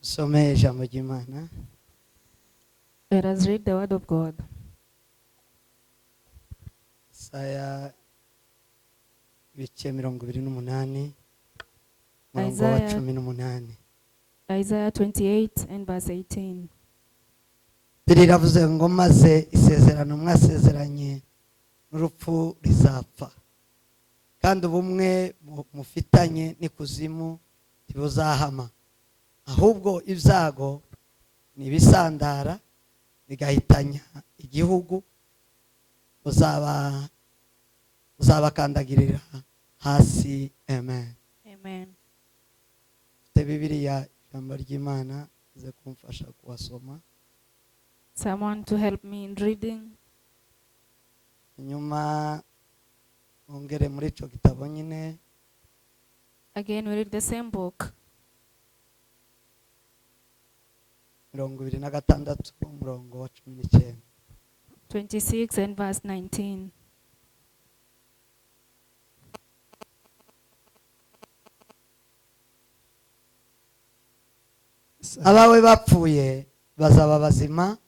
Some ijambo ry'Imana. Let us read the word of God. Isaya ibice 28 umurongo wa Isaiah 18. Isaiah 28 and verse 18. Biravuze ngo maze isezerano mwasezeranye Nurupfu rizapfa, kandi ubumwe mufitanye n'ikuzimu ntibuzahama, ahubwo ibyago nibisandara bigahitanya igihugu, uzabakandagirira hasi. Amen. Amen. Bibiliya ijambo ry'Imana ze kumfasha kuwasoma. Someone to help me in reading. Nyuma ongere muri ico gitabo nyine. Again, we read the same book. 26 umurongo wa 19. 26 and verse 19. Abawe bapfuye bazaba bazima,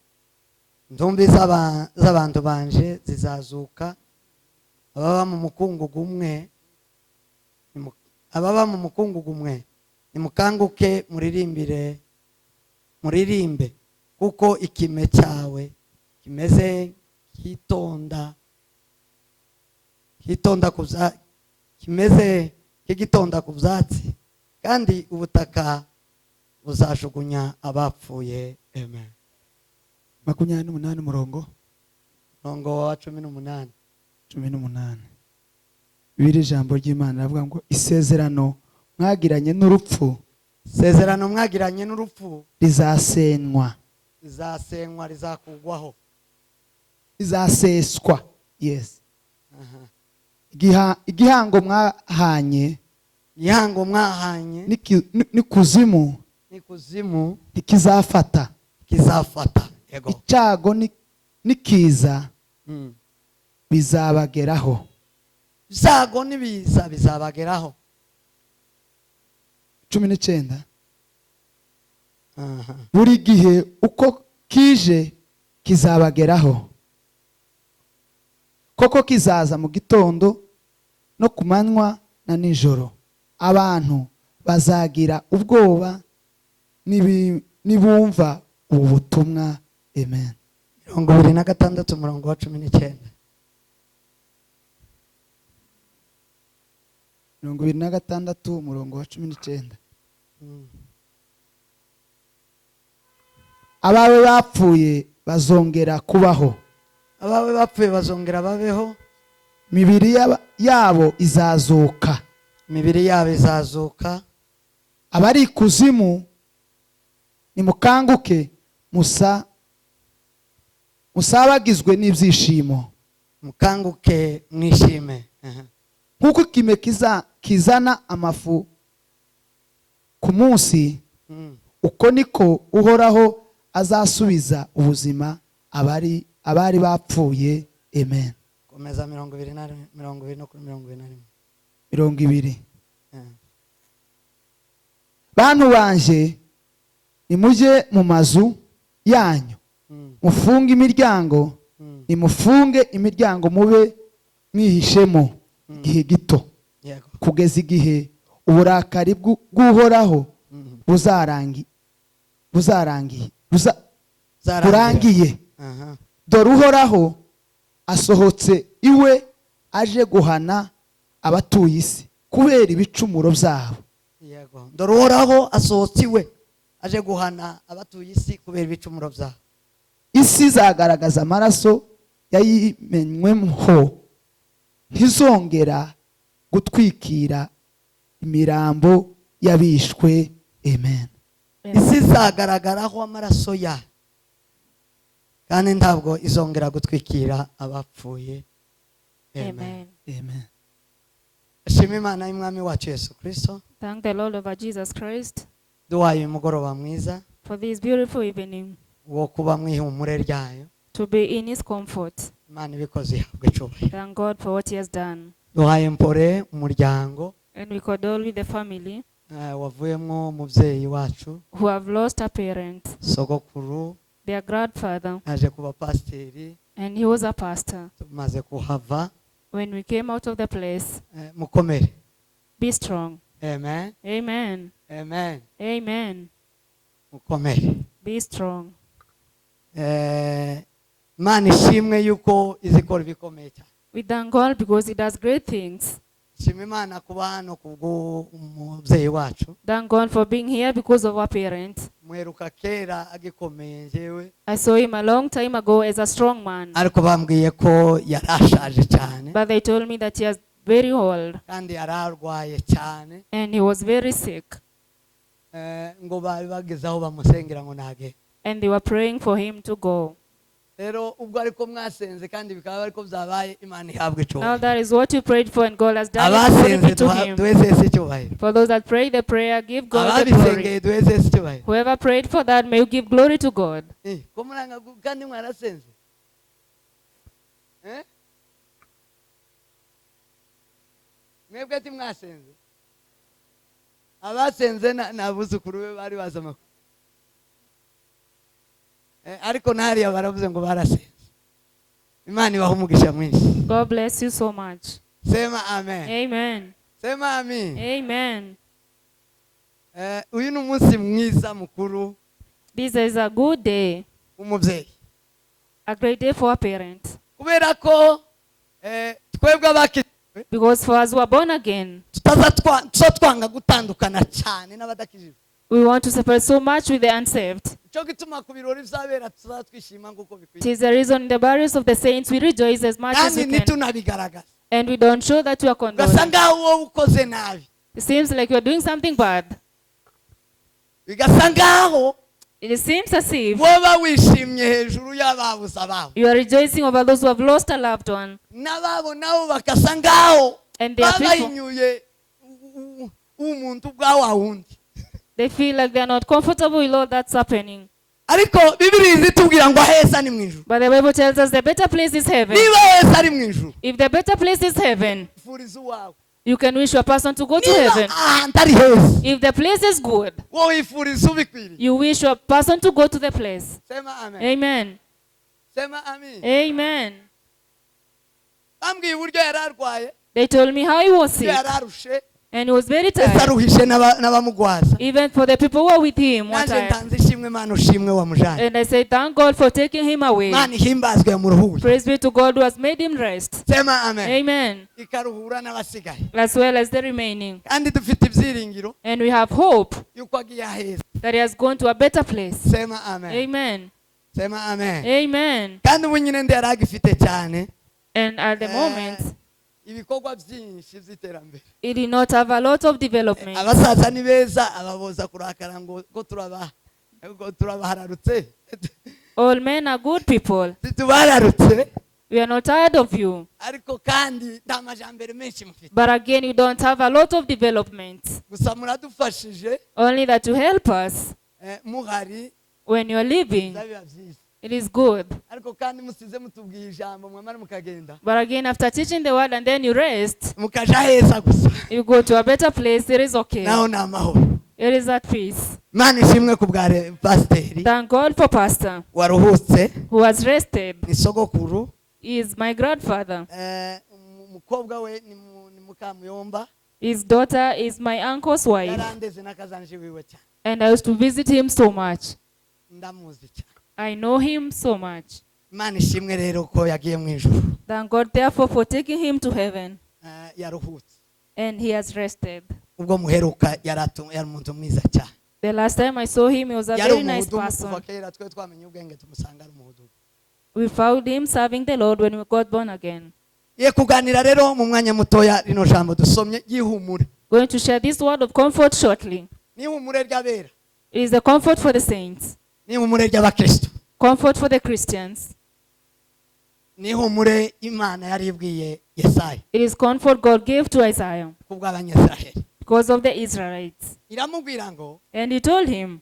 ndumbi z'abantu banje zizazuka, ababa mu mukungugu umwe nimukanguke muririmbe, kuko ikime cyawe kimeze nk'igitonda ku byatsi, kandi ubutaka buzajugunya abapfuye. Amen. 28 umurongo wa 18. Bibiri ijambo ry'Imana ravuga ngo isezerano mwagiranye n'urupfu, isezerano mwagiranye n'urupfu rizasenywa, rizakugwaho, rizaseswa. Yes. Igihango mwahanye n'ikuzimu ntikizafata. Yego. Icyago nikiza bizabageraho. Ibyago nibiza bizabageraho. 19. Buri gihe uko kije kizabageraho, koko kizaza mu gitondo no ku manywa na nijoro. Abantu bazagira ubwoba nibumva ubu butumwa. Amen. 26 umurongo wa 19. 26 umurongo wa 19. Abawe bapfuye bazongera kubaho, abawe bapfuye bazongera babeho, imibiri yabo izazuka, abari ikuzimu nimukanguke musabagizwe n'ibyishimo, mukanguke mwishime. nk'uko ikime kizana amafu ku munsi, uko niko uhoraho azasubiza ubuzima abari bapfuye. Amen. Komeza 20. Bantu banje nimujye mu mazu yanyu, mufunge imiryango, nimufunge imiryango, mube mwihishemo igihe gito, kugeza igihe uburakari bw'uhoraho burangiye. Dore uhoraho asohotse iwe aje guhana abatuye isi kubera ibicumuro byabo. Dore uhoraho asohotse iwe aje guhana abatuye isi kubera ibicumuro byabo. Isi izagaragaza amaraso yayimenywemo, ntizongera gutwikira imirambo y'abishwe. Amen. Isi izagaragaraho amaraso ya, kandi ntabwo izongera gutwikira abapfuye. Amen. Amen. Shima Imana y'Umwami wacu Yesu Kristo. Thank the Lord of our Jesus Christ Duhaye umugoroba mwiza for this beautiful evening, wo kuba mwihumure ryayo. to be in his comfort. Imana ibikoze ihabwe icyubahiro. Thank God for what he has done. Duhaye mpore umuryango And we condole with the family wavuyemo umubyeyi wacu who have lost a parent, sogokuru their grandfather, yaje kuba pasiteri and he was a pastor. tumaze kuhava. When we came out of the place, Mukomere. be strong. Amen. Amen. Amen. Amen. Mukomere. Be strong. Imana ishimwe yuko izikora ibikomeye cyane. We thank God because he does great things. Shima Imana kuba hano kubwo umubyeyi wacu. Thank God for being here because of our parents. Mweruka kera agikomeye njyewe. I saw him a long time ago as a strong man, Ariko bambwiye ko yarashaje cyane. but they told me that he is very old Kandi yararwaye cyane. and he was very sick. Ngo bari bagezaho bamusengera ngo nage. And they were praying for him to go. Rero ubwo ariko mwasenze kandi bikaba ariko byabaye Imana ihabwe Now cyose. that is what you prayed for and God has done it. Glory Abasenze be to him. duheze cyubahiro. For those that pray the prayer, give God the Ababisengeye glory. duheze cyubahiro. Whoever prayed for that, may you give glory to God. Ko muranga kandi mwarasenze. Mwebwe ati mwasenze. Abasenze nabuzukuru be bari bazama. Ariko ntariya baravuze ngo barasenze. Imana ibaha umugisha mwinshi. God bless you so much. Sema amen. Amen. Sema amen. Amen. Uyu ni umunsi mwiza mukuru This is a good day, w'umubyeyi. a great day for our parents. Kubera ko twebwe abakiriwe Because for us who are born again, twanga gutandukana cyane n'abadakijijwe. we want to separate so much with the unsaved. Cyo gituma ku birori by'abera tuzatwishima nguko It bikwiye. is the reason in the burials of the saints we rejoice as much as Kandi we can. ntitunabigaragaza. And we don't show that we are Gasa condoning. ngaho wowe ukoze nabi. It seems like you are doing something bad. Bigasa ngaho It seems as if woba wishimye hejuru y'ababuze ababo. you are rejoicing over those who have lost a loved one. N'ababo nabo bakasa ngaho And they are people, babahinyuye umuntu bwa wundi. they feel like they are not comfortable with all that's happening. Ariko Bibiliya izitubwira ngo aheza ni mu ijuru. But the Bible tells us the better place is heaven. Niba aheza ari mu ijuru, If the better place is heaven, furiza uwawe. you can wish your person to go to Niba heaven. ahantu ari heza, If the place is good, wowe wifuriza ubikwiriye. you wish your person to go to the place. Sema amen. Amen. Sema amen. Amen. Bambwiye uburyo yari arwaye, They told me how he was uburyo sick yari arushe, and he was very ndetse tired. aruhishe n'abamugwaza. Even for the people who were with him one Nanjye time. ntanze ishimwe Mana ushimwe wamujanye. And I say, thank God for taking him away. Mana ihimbazwe yamuruhuje. Praise be to God who has made him rest. Sema amen. Amen. Ikaruhura n'abasigaye. As well as the remaining. Kandi dufite ibyiringiro And we have hope yuko agiye aheza. that he has gone to a better place. Sema amen. Amen. Sema amen. Amen. Kandi ubu nyine ndi yaragifite cyane And at the moment, ibikorwa byinshi by'iterambere. it did not have a lot of development. Abasaza ni beza ababoza kurakara ngo turabahararutse. All men are good people. Tubararutse. We are not tired of you. Ariko kandi nta majambere menshi mufite. But again, you don't have a lot of development. Gusa muradufashije Only that to help us muhari when you are living. biba byiza. It is good. Ariko kandi musize mutubwiye ijambo mwamara mukagenda. But again, after teaching the word and then you rest, Mukaja heza gusa. you go to a better place, it is okay. Naho ni amahoro. It is at peace. Mana ishimwe ku bwa pasiteri Thank God for Pastor waruhutse who has rested. ni sogokuru. He is my grandfather. Umukobwa we ni Mukamuyomba. His daughter is my uncle's wife. Yarandeze n'akazanije wiwe cyane. And I used to visit him so much. Ndamuzi cyane. I know him so much. Mana ishimwe rero ko yagiye mu ijuru. Thank God therefore for taking him to heaven. Yaruhutse. And he has rested. Ubwo muheruka yari umuntu mwiza cyane. The last time I saw him, he was a very nice person. Kuva kera twe twamenye ubwenge tumusanga ari umuhudumu. We found him serving the Lord when we got born again. Ye kuganira rero mu mwanya mutoya rino jambo dusomye yihumure. Going to share this word of comfort shortly. Nihumure ry'abera. It is a comfort for the saints. Nihumure ry'abakristo. Comfort for the Christians. Nihumure Imana yaribwiye Yesaya. It is comfort God gave to Isaiah Kubw'Abanyesiraheli. because of the Israelites. Iramubwira ngo And he told him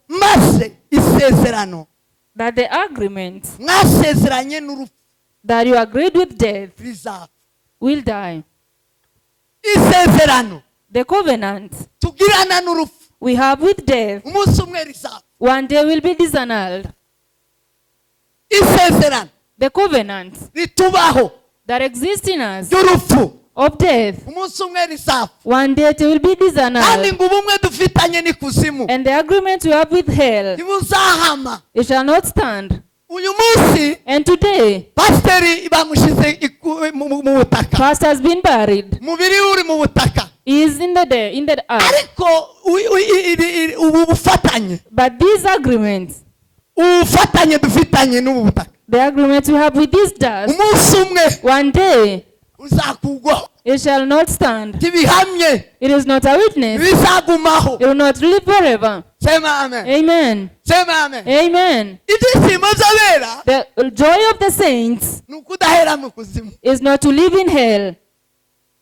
maze isezerano that the agreement mwasezeranye n'urupfu that you agreed with death rizapfa. will die. isezerano The covenant tugirana n'urupfu we have with death, umunsi umwe rizapfa. one day will be disannulled. Isezerano The covenant ritubaho that exists in us ry'urupfu of death, umunsi umwe rizapfa. one day it will be kandi disannulled. ngo ubumwe dufitanye n'ikuzimu And the agreement we have with hell, ntibuzahama. it shall not stand. uyu munsi And today, pasiteri bamushyize mu butaka, Christ has been buried. umubiri we uri mu butaka, He is in the earth. ariko ubu bufatanye ubufatanye dufitanye n'ubu butaka the agreement we have with this dust, umunsi umwe one day uzakugwaho. it shall not stand. ntibihamye, It is not a witness. bizagumaho. It will not live forever. sema amen, Amen. sema amen. Amen. ibyishimo by'abera The joy of the saints ni ukudahera mu kuzimu. is not to live in hell.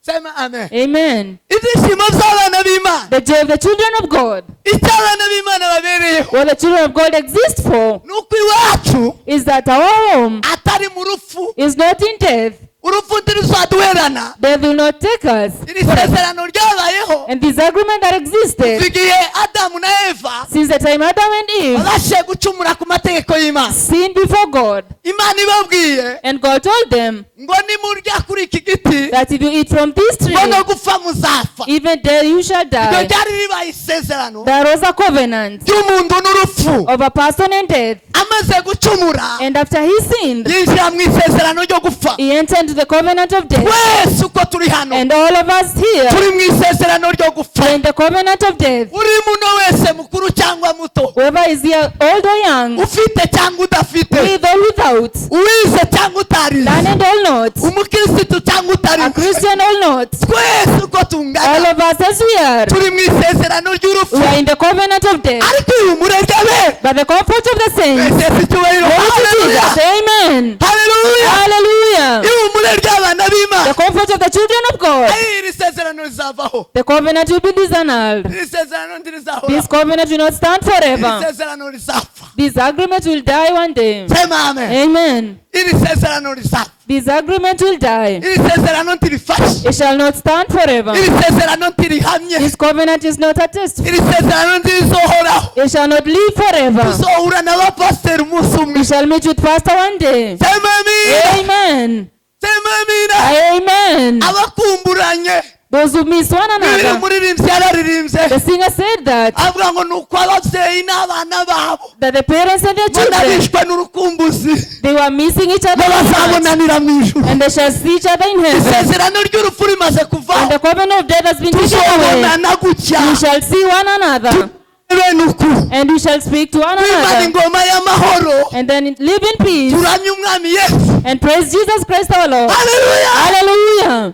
sema amen. Amen. ibyishimo by'abana b'Imana, The joy of the children of God, icyo abana b'Imana babereyeho what the children of God exist for, ni uko iwacu is that our home atari mu rupfu. is not in death. urupfu ntiruzaduherana. Death will not take us. iri sezerano ryabayeho And this agreement that existed igihe Adamu na Eva since the time Adam and Eve babashe gucumura ku mategeko y'Imana. sinned before God, Imana ibabwiye and God told them ngo nimurya kuri iki giti that if you eat from this tree, ngo no gupfa muzapfa. even there you shall iryo die. ryari ribaye isezerano There was a covenant ry'umuntu n'urupfu. of a person and death. amaze gucumura And after he sinned, yinjira mu isezerano ryo gupfa. he entered into the covenant of death. twese uko turi hano And all of us here turi mu isezerano ryo are gupfa. in the covenant of death. uri muno wese mukuru cyangwa muto, Whoever is here, old or young, ufite cyangwa udafite, with or without, uwize cyangwa utarize, learned or not, umukirisitu cyangwa a utari, Christian or not, twese uko all tungana of us as we are, turi mu isezerano ry'urupfu. we are in the covenant of death. ariko uyu murenge be But the comfort of the saints, twese icyubahiro. glory to Haleluya, Jesus, amen, haleluya. hallelujah. ihumure ry'abana The b'Imana, comfort of the children of God, iri sezerano rizavaho. the covenant will be disannulled. iri sezerano ntirizahora. This covenant will not stand iri forever. sezerano rizapfa. This agreement will die one day. sema amen. Amen. iri sezerano rizapfa. This agreement will die. iri sezerano ntirifashe. It shall not stand forever. iri sezerano ntirihamye. This covenant is not attested. iri sezerano ntirizohoraho. It shall not live forever. tuzohura n'abapasiteri umunsi umwe. We shall meet with Pastor one day. sema amina, Amen. sema amina. Amen. abakumburanye, Those who miss one bibiri another. umuririmbyi yararirimbye The singer said that avuga ngo ni uko ababyeyi n'abana babo the parents and their children, banabishwe n'urukumbuzi they were missing each other ngo in heart, bazabonanira mu ijuru. and they shall see each other in heaven. isezerano ry'urupfu rimaze When kuvaho the covenant of death has been taken away, tuzobonana gutya we shall see one another, bene uku and we shall speak to one twimana another, ingoma y'amahoro, and then live in peace turamye umwami yesu. and praise Jesus Christ our Lord. haleluya. Hallelujah.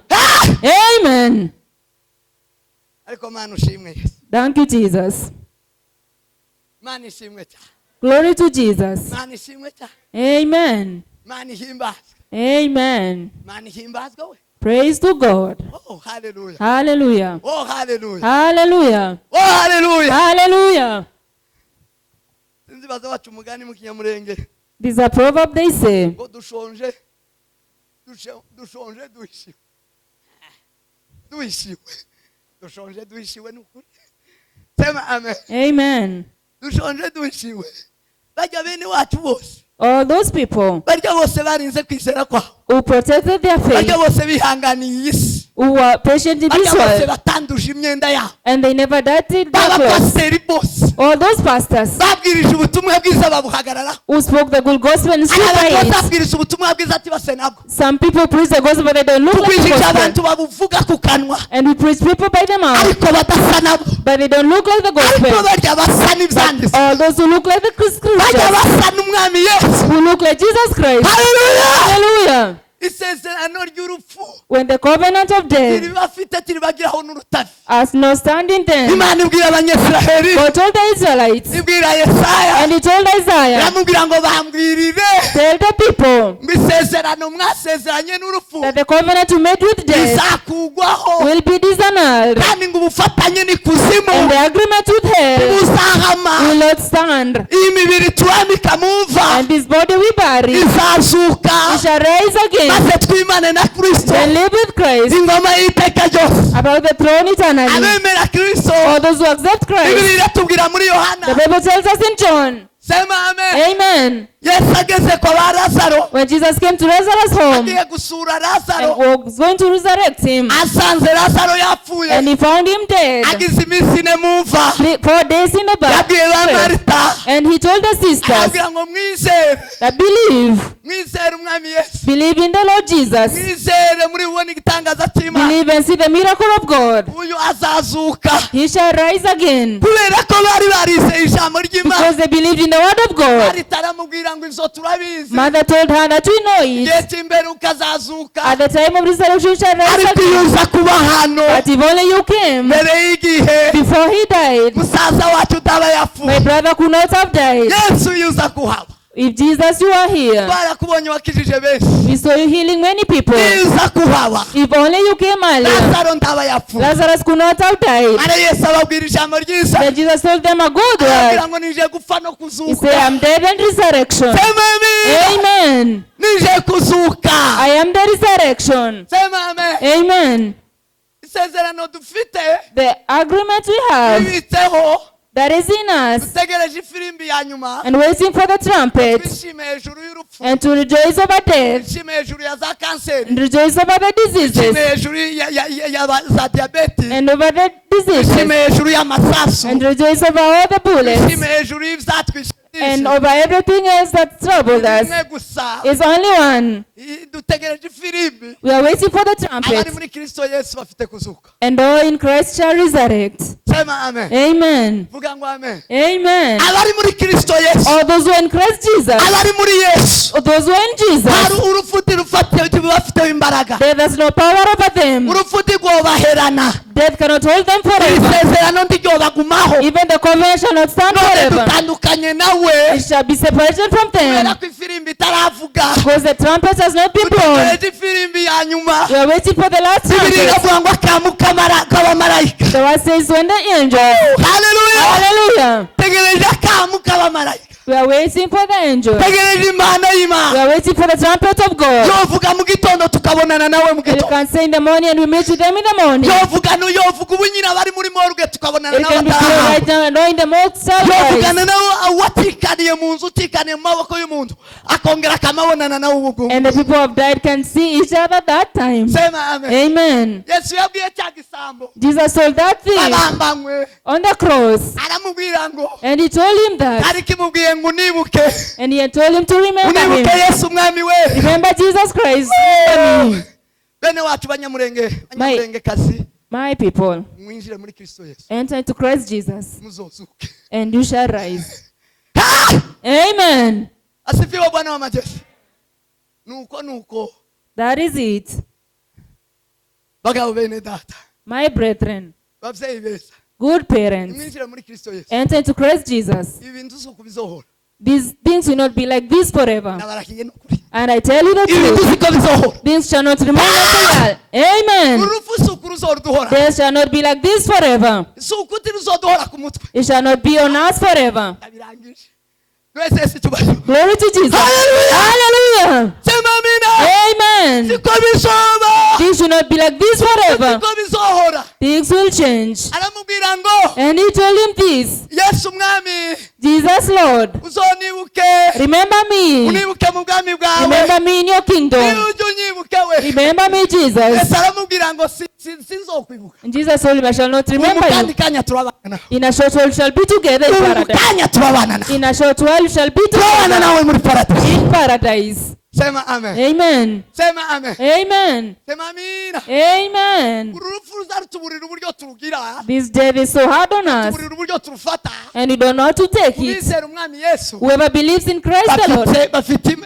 Amen. ariko mana ushimwe yesu, Thank you, Jesus. mana ishimwe cyane, Glory to Jesus. mana ishimwe cyane, Amen. mana ihimbazwe, Amen. mana ihimbazwe we. Praise to God. oh haleluya, Hallelujah. oh haleluya, Hallelujah. oh haleluya. Hallelujah. sinzi baza baca umugani mu kinyamurenge This is a proverb they say. ngo dushonje duhishiwe, dushonje duhishiwe ni ukuri. sema amen. Amen. dushonje duhishiwe. bajya bene wacu bose, All those people barya bose barinze kwizera kwabo, who protected their faith, barya bose bihanganiye iyi si, who were patient in barya this bose world, batanduje imyenda yabo, and they never doubted their clothes. b'abapasiteri bose All those pastors babwirije ubutumwa bwiza babuhagarara. who spoke the good gospel and stood hari by abantu it. bazabwiriza ubutumwa bwiza ati base nabwo, Some people preach the gospel, but they don't look like the tukwijije gospel. abantu babuvuga ku kanwa And we preach people by the mouth, ariko badasa nabo, but they don't look like the ariko gospel. barya basa n'ibyanditswe, All those who look like the barya scriptures, basa n'umwami yesu. who look like Jesus Christ. haleluya. Hallelujah. isezerano ry'urupfu When the covenant of death tiribafite tiribagiraho n'urutavi. has no standing then, imana ibwira abanyisiraheli, God told the Israelites, ibwira yesaya, and he told Isaiah, iramubwira ngo bambwirire tell the people ngo isezerano mwasezeranye n'urupfu that the covenant you made with death rizakugwaho, will be disannulled, kandi ngo ubufatanye n'ikuzimu and the agreement with hell buzahama. will not stand. iyi mibiri turambika mu mva And this body we bury, izazuka we shall rise again, maze twimane na kristo and live with Christ ingoma y'iteka ryose. about the throne eternally. abemera kristo All those who accept bibiri Christ, iratubwira muri the yohana Bible tells us in John, sema amen. amen. yesu ageze kwa ba lazaro When Jesus came to Lazarus' home agiye gusura and lazaro was going to resurrect him, asanze lazaro yapfuye and he found him dead, agize iminsi ine mu mva 4 days in the yabwiye ba bath. marita And he told the sisters arabwira ngo mwizere that mwizere umwami yesu believe in the Lord Jesus, mwizere muri bubona igitangaza cy'imana believe and see the miracle of God. uyu azazuka He shall rise again, kubera ko bari barizeye ijambo ry'imana. because they believed in the word of God. marita aramubwira ngo ivyo turabizi Mother told her that we know it. igihe cy'imbere ukazazuka At the time of resurrection you shall rise ariko iyo again. uza kuba hano But if only you came mbere y'igihe before he died, musaza wacu utaba my yapfuye brother could not have died. yesu iyo uza kuhaba If Jesus, you are here, barakubonye wakijije benshi we saw you healing many people. iyo uza kuhaba If only you came earlier, lazaro ntaba yapfuye. Lazarus could not have died. ara yesu ababwira ijambo ryiza Then Jesus told them a good word. arabwira ngo nije gupfa no He kuzuka. said, I'm dead and resurrection. sema amen. Amen. nije kuzuka. I am the resurrection. sema amen. Amen. isezerano dufite The agreement we have ibitseho that is in us, dutegereje ifirimbi ya nyuma and waiting for the trumpet, twishime hejuru y'urupfu and to rejoice over death, twishime hejuru ya za kanseri and rejoice over the twishime diseases, hejuru ya za diyabeti and over the diseases, twishime hejuru y'amasasu and rejoice over all the bullets, twishime hejuru y'ibyatwishe and over everything else that troubled us. imwe gusa Is only one. dutegereje ifirimbi. We are waiting for the abari trumpet, muri kristo yesu bafite kuzuka. and all in Christ shall resurrect. sema amen. Amen. vuga ngo amen. Amen. abari muri kristo yesu All those who are in Christ Jesus, abari muri yesu all those who are in hari Jesus, urufuti bafiteho imbaraga. death has no power over them. urufuti rwobaherana Death cannot hold them forever. isezerano ntiryobagumaho Even the covenant shall not stand none forever. dutandukanye nawe It shall be separated from kubera them, ko ifirimbi itaravuga. because the trumpet has not been blown. dutegereje ifirimbi ya nyuma. We are waiting for the last bibiri trumpet. iravuga ngo akamu k'abamarayika. The word says when the angels, haleluya. hallelujah, tegereje akamu k'abamarayika. we are waiting for the angels. tegereje impano We y'imana. are waiting for the trumpet of God. yovuga mu gitondo tukabonana nawe mu And you gitondo. can say in the morning and we meet with them in the morning. yovuga ubu nyine abari muri morgue tukabonana It nawe can be prayed atarahawe. right now and in the most yovugana nawe watikaniye mu nzu utikaniye mu maboko y'umuntu akongera akamabonana nawe ubu. and the people who have died can see each other that time. sema amen. Amen. yesu yabwiye cya gisambo Jesus told that thief abambanywe on the cross, aramubwira ngo and he told him that, ariko imubwiye ngo unibuke and he had told him to remember unibuke him. yesu umwami we. Remember Jesus Christ. bene wacu banyamurengekazi My people, mwinjire muri kristo yesu enter into Christ Jesus, muzozuke. and you shall rise. Ha! Amen. asifiwe bwana wa majeshi. nuko That is it. bagabo bene data My brethren, babyeyi beza good parents, mwinjire muri kristo yesu. enter into Christ Jesus. ibi bintu si ukubizohora. These things will not be like this forever. nabarahiye n'ukuri. And I tell you the ibi bintu truth, si ko bizohora. things shall not remain like that. Amen. urupfu si ukuruzoduhora. They shall not be like this forever. si ukuti ruzoduhora ku mutwe. It shall not be on us forever. ndabirangije. twese yesu cyubahiro. Glory to Jesus. Hallelujah. Hallelujah. sema amina. Amen. siko bizoba. Things should not be like this forever. siko bizohora. Things will change. aramubwira ngo And he told him this, yesu umwami Jesus Lord, uzonibuke. remember me. unibuke mu bwami bwawe. Remember me in your kingdom. niba ujya unyibuke we. Remember me, Jesus. yesu aramubwira ngo sinzokwibuka. And Jesus told him, I shall not remember kandi you. kanya turabana nawe. In a short while we shall be together in paradise. kanya turabana nawe. In a short while we shall be turabana together nawe muri paradise. in paradise. sema amen. Amen. sema amen. Amen. sema amina. Amen. urupfu ruzarutuburira uburyo turugira. This death is so hard on us, tuburira uburyo turufata. and we don't know how to take it. ubizera umwami yesu. Whoever believes in Christ the Lord,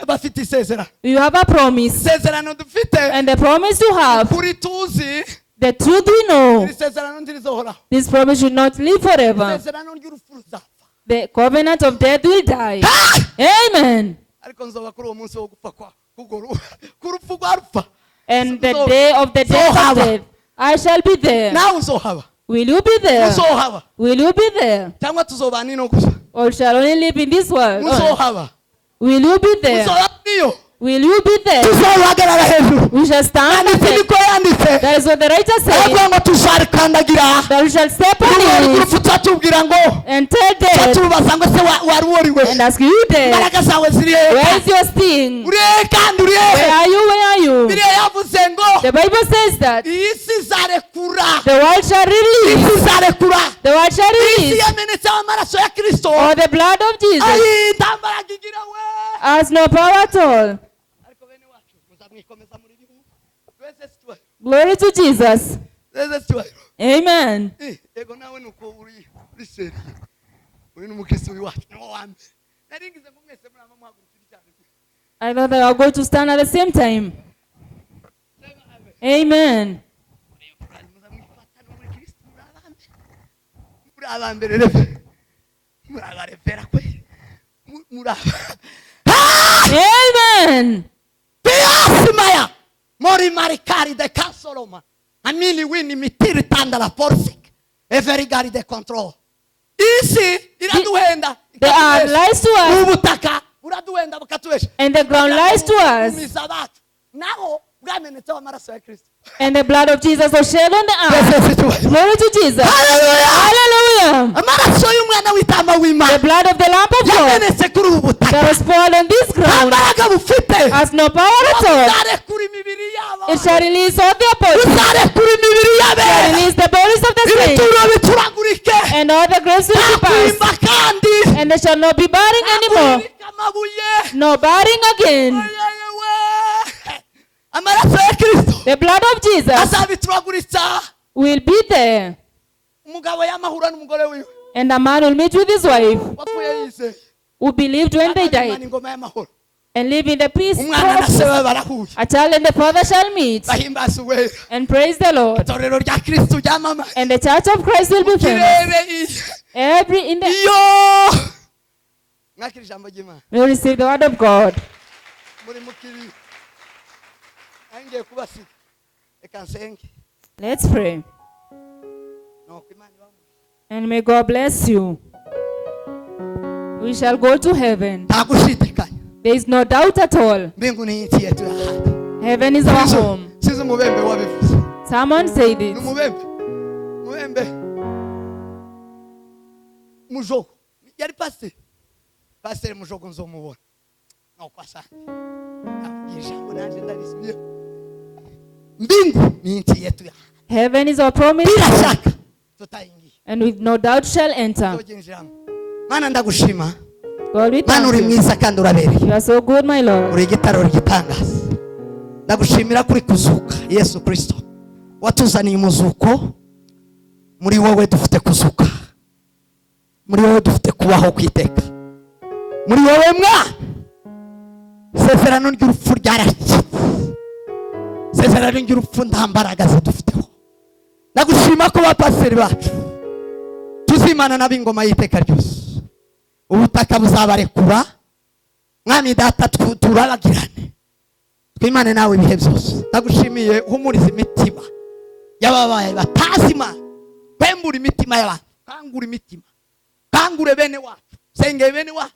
bafite isezerano. you have a promise. isezerano dufite. And the promise you have, kuri tuzi. the truth we know, iri sezerano ntirizohoraho. this promise should not live forever. isezerano ry'urupfu ruzapfa. The covenant of death will die. Amen. ariko nzoba kuri uwo munsi wo gupfa kwa ku rupfu rwa rupfa. And the day of the death of death, I shall be there. nawe uzohaba. Will you be there? muzohaba Will you be there? cyangwa tuzobana ino gusa Or shall only live in this world? muzohaba Will you be there? muzohaba niyo Will you be there? tuzabahagarara hejuru We shall stand yanditse there. niko yanditse That is what the writer says. aravuga ngo tuzarikandagira That we shall step on n'uwari it urupfu tuzatubwira ngo and tell death tuzatubaza ngo se wari woriwe and ask you death. imbaraga zawe ziri Where hehe is your sting? uri hehe kandi uri Where hehe are you? Where are you? biriya yavuze ngo The Bible says that iyi si izarekura the world shall release. isi izarekura The world shall isi release. yamenetseho amaraso ya kristo Or the blood of Jesus ayi nta mbaraga igira we has no power at all. ariko bene wacu muzamwikomeza muri bihu twese situwe Glory to Jesus. twese situwe Amen. ego nawe nuko uri seri uri n'umukristo wacu niwo wa mbere naringize ngo mwese muri muhagurukira cyane I thought they were going to stand at the same time. Amen. muri abambere refe muri abarevera kwe muri Amen. Piasimaya mori marikari de kasoloma amili wini mitiri tandala forsik every gari de control isi iraduhenda They are lies to us, ubutaka buraduhenda bukatuwesha and the ground lies to us, umizabatu naho bwamenetseho amaraso ya kristo and the blood of Jesus was shed on the earth. Glory to Jesus. Hallelujah. Hallelujah. amaraso y'umwana w'intama The w'imana blood of the Lamb of God yamenetse kuri ubu that butaka was poured on this nta ground mbaraga bufite has no power at all. uzarekura imibiri yabo It shall release all their bodies, uzarekura imibiri shall y'abera release the bodies of the saints, ibituro bituragurike and all the graves will be ntakwimba passed, kandi and they shall not be burying anymore. ntakwimika amabuye No burying again. Oyeyewe. amaraso ya kristo The blood of Jesus azabituraguritsa will be there, umugabo yamahura n'umugore wiwe and a man will meet with his wife wapfuye yizeye who believed when they Imana died, ingoma y'amahoro and live in the peace. umwana na se we barahuye A child and the father shall meet bahimbaza uwera and praise the Lord, itorero rya kristo ryamamaye and the church of Christ will be famous. kirere iyi Every in the iyo mwakira ijambo ry'imana will receive the word of God. muri mukiri angiye kubasiga reka nsenge Let's pray, nuko imana ibamuhe and may God bless you. We shall go to heaven. nta gushidikanya There is no doubt at all. mbingu ni nchi yetu ya ahadi Heaven is our home. size umubembe wabivuze Someone said ni it. umubembe mujogo yari pasiteri mujogo nzomubona nuko asanga yavugiye ijambo nanjye ndarisubiye mbingu ni nchi yetu ya ahadi Heaven is our promise, bila shaka tutayingia and with no doubt shall enter. tuzoginjiramo mana ndagushima God, we mana uri thank you. mwiza kandi urabereye You are so good, my Lord. uri igitaro ry'igitangaza ndagushimira kuri kuzuka yesu kristo watuzaniye umuzuko muri wowe dufite kuzuka muri wowe dufite kubaho kwiteka muri wowe mwana isezerano ry'urupfu ryarakitse isezerano ry'urupfu nta mbaraga zidufiteho ndagushima ko bapasiteri bacu tuzimana n'ab'ingoma y'iteka ryose ubutaka buzabarekura mwami data turabagirane twimane nawe ibihe byose ndagushimiye humuriza imitima y'ababaye batazi imana kwembura imitima y'abantu kangura imitima kangure bene wacu sengeye bene wacu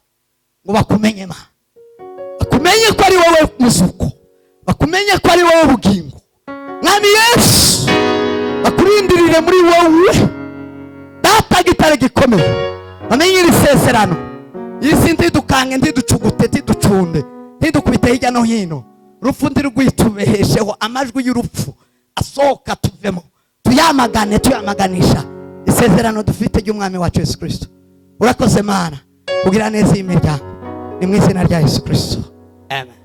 ngo bakumenye ma bakumenye ko ari wowe muzuko bakumenye ko ari wowe bugingo mwami yesu bakurindirire muri wowe data gitare gikomeye bamenye iri sezerano isi ntidukange ntiducugute ntiducunde ntidukubite hirya no hino urupfu ndirwitubehesheho amajwi y'urupfu asohoka tuvemo tuyamaganisha isezerano dufite ry'umwami wacu Yesu Kristo urakoze mana kugira neza iyi miryango ni mu izina rya Yesu Kristo amen.